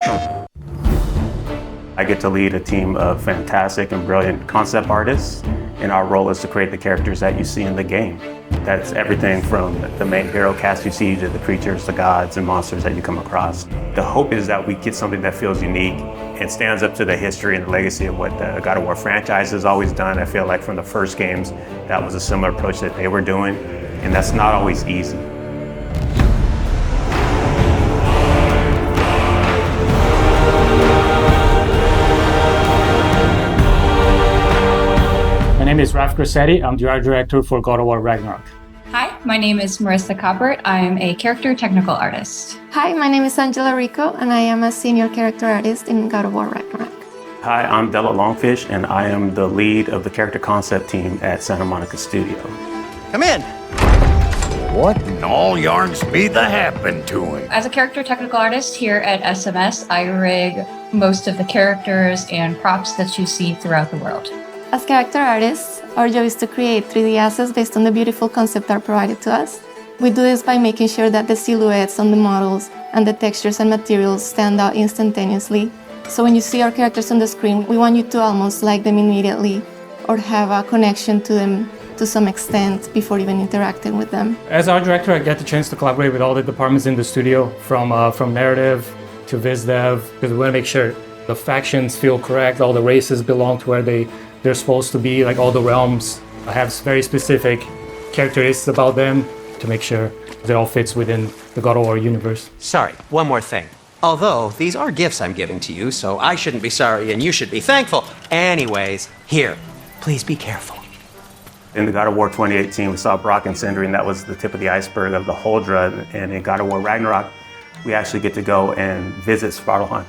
I get to lead a team of fantastic and brilliant concept artists, and our role is to create the characters that you see in the game. That's everything from the main hero cast you see to the creatures, the gods, and monsters that you come across. The hope is that we get something that feels unique and stands up to the history and the legacy of what the God of War franchise has always done. I feel like from the first games, that was a similar approach that they were doing, and that's not always easy. My name is Raf Grassetti. I'm the art director for God of War Ragnarok. Hi, my name is Marissa Coppert. I'm a character technical artist. Hi, my name is Angela Rico, and I am a senior character artist in God of War Ragnarok. Hi, I'm Della Longfish, and I am the lead of the character concept team at Santa Monica Studio. Come in. What in all yarn speed that happened to him? As a character technical artist here at SMS, I rig most of the characters and props that you see throughout the world. As character artists, our job is to create 3D assets based on the beautiful concept art provided to us. We do this by making sure that the silhouettes on the models and the textures and materials stand out instantaneously. So when you see our characters on the screen, we want you to almost like them immediately or have a connection to them to some extent before even interacting with them. As art director, I get the chance to collaborate with all the departments in the studio, from narrative to viz dev, because we want to make sure the factions feel correct, all the races belong to where they're supposed to be, like all the realms have very specific characteristics about them to make sure it all fits within the God of War universe. Sorry, one more thing. Although these are gifts I'm giving to you, so I shouldn't be sorry and you should be thankful. Anyways, here, please be careful. In the God of War 2018, we saw Brock and Sindri, and that was the tip of the iceberg of the Huldra. And in God of War Ragnarok, we actually get to go and visit Svartalfheim,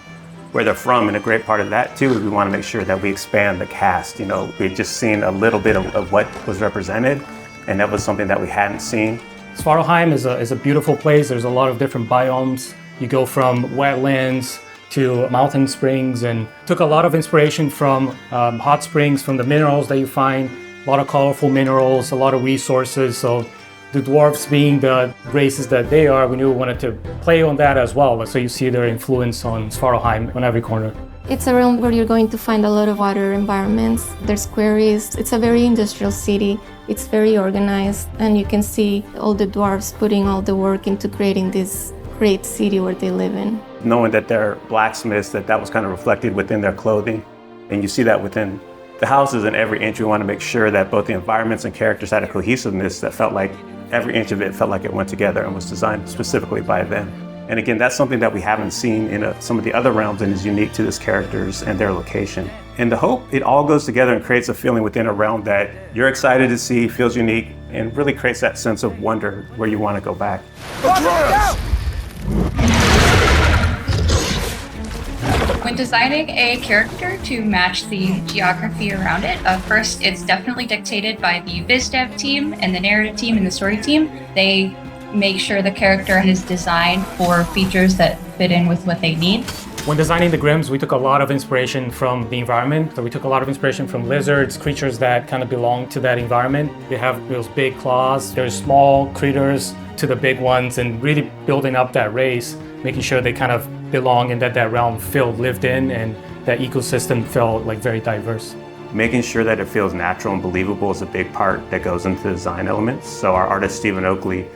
where they're from, and a great part of that too is we want to make sure that we expand the cast. You know, we've just seen a little bit of what was represented, and that was something that we hadn't seen. Svartalfheim is a beautiful place. There's a lot of different biomes. You go from wetlands to mountain springs, and took a lot of inspiration from hot springs, from the minerals that you find, a lot of colorful minerals, a lot of resources. So the dwarves being the races that they are, we knew we wanted to play on that as well. So you see their influence on Svartalfheim on every corner. It's a realm where you're going to find a lot of water environments. There's quarries. It's a very industrial city. It's very organized, and you can see all the dwarves putting all the work into creating this great city where they live in. Knowing that they're blacksmiths, that was kind of reflected within their clothing, and you see that within the houses and every inch. We want to make sure that both the environments and characters had a cohesiveness that felt like every inch of it felt like it went together and was designed specifically by them. And again, that's something that we haven't seen in some of the other realms and is unique to these characters and their location. And the hope, it all goes together and creates a feeling within a realm that you're excited to see, feels unique, and really creates that sense of wonder where you want to go back. When designing a character to match the geography around it, first it's definitely dictated by the viz dev team and the narrative team and the story team. They make sure the character is designed for features that fit in with what they need. When designing the Grims, we took a lot of inspiration from the environment. So we took a lot of inspiration from lizards, creatures that kind of belong to that environment. They have those big claws. There's small critters to the big ones, and really building up that race, making sure they kind of belong and that realm felt lived in and that ecosystem felt like very diverse. Making sure that it feels natural and believable is a big part that goes into the design elements. So our artist, Stephen Oakley,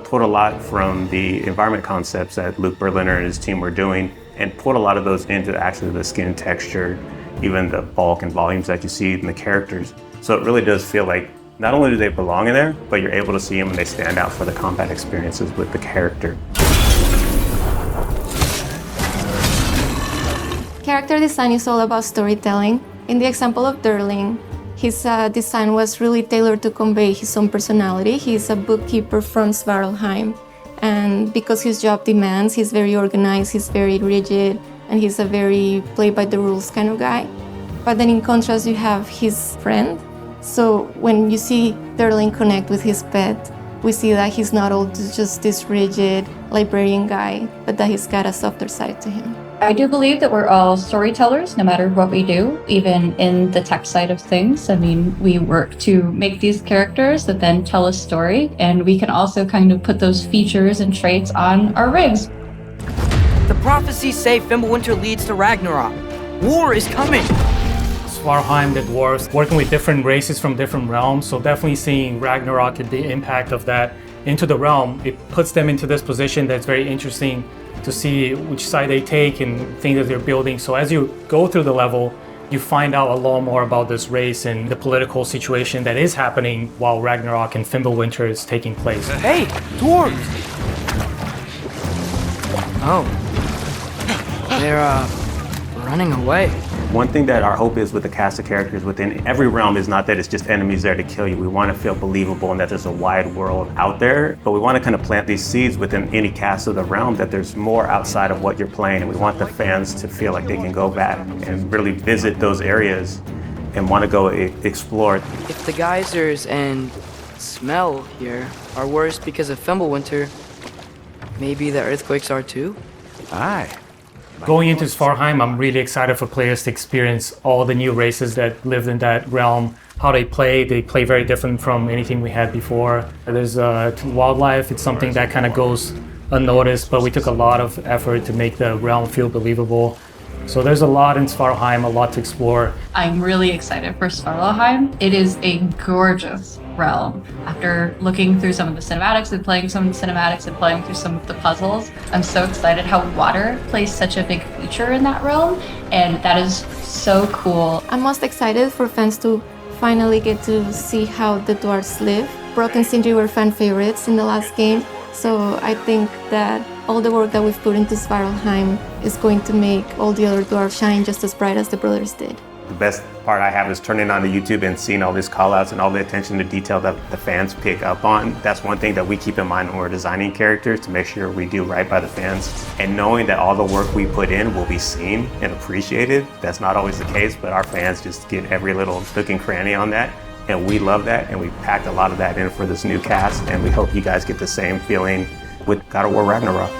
pulled a lot from the environment concepts that Luke Berliner and his team were doing and put a lot of those into actually the skin texture, even the bulk and volumes that you see in the characters. So it really does feel like not only do they belong in there, but you're able to see them and they stand out for the combat experiences with the character. Character design is all about storytelling. In the example of Durling, his design was really tailored to convey his own personality. He's a bookkeeper from Svartalfheim, and because his job demands, he's very organized, he's very rigid, and he's a very play-by-the-rules kind of guy. But then in contrast, you have his friend. So when you see Durling connect with his pet, we see that he's not all just this rigid librarian guy, but that he's got a softer side to him. I do believe that we're all storytellers, no matter what we do, even in the tech side of things. I mean, we work to make these characters that then tell a story, and we can also kind of put those features and traits on our rigs. The prophecies say Fimbulwinter leads to Ragnarok. War is coming. Svartalfheim, the dwarves, working with different races from different realms, so definitely seeing Ragnarok and the impact of that into the realm, it puts them into this position that's very interesting to see which side they take and things that they're building. So as you go through the level, you find out a lot more about this race and the political situation that is happening while Ragnarok and Fimbulwinter is taking place. Hey, dwarves! Oh. They're, running away. One thing that our hope is with the cast of characters within every realm is not that it's just enemies there to kill you. We want to feel believable and that there's a wide world out there, but we want to kind of plant these seeds within any cast of the realm that there's more outside of what you're playing, and we want the fans to feel like they can go back and really visit those areas and want to go explore. If the geysers and smell here are worse because of Fimbulwinter, maybe the earthquakes are too? Aye. Going into Svartalfheim, I'm really excited for players to experience all the new races that lived in that realm, how they play very different from anything we had before. There's wildlife, it's something that kind of goes unnoticed, but we took a lot of effort to make the realm feel believable. So there's a lot in Svartalfheim, a lot to explore. I'm really excited for Svartalfheim. It is a gorgeous realm. After looking through some of the cinematics and playing some of the cinematics and playing through some of the puzzles, I'm so excited how water plays such a big feature in that realm, and that is so cool. I'm most excited for fans to finally get to see how the dwarves live. Brock and Sindri were fan favorites in the last game, so I think that all the work that we've put into Svartalfheim is going to make all the other dwarves shine just as bright as the brothers did. The best part I have is turning on the YouTube and seeing all these call-outs and all the attention to detail that the fans pick up on. That's one thing that we keep in mind when we're designing characters, to make sure we do right by the fans. And knowing that all the work we put in will be seen and appreciated. That's not always the case, but our fans just get every little nook and cranny on that. And we love that, and we packed a lot of that in for this new cast, and we hope you guys get the same feeling with God of War Ragnarok.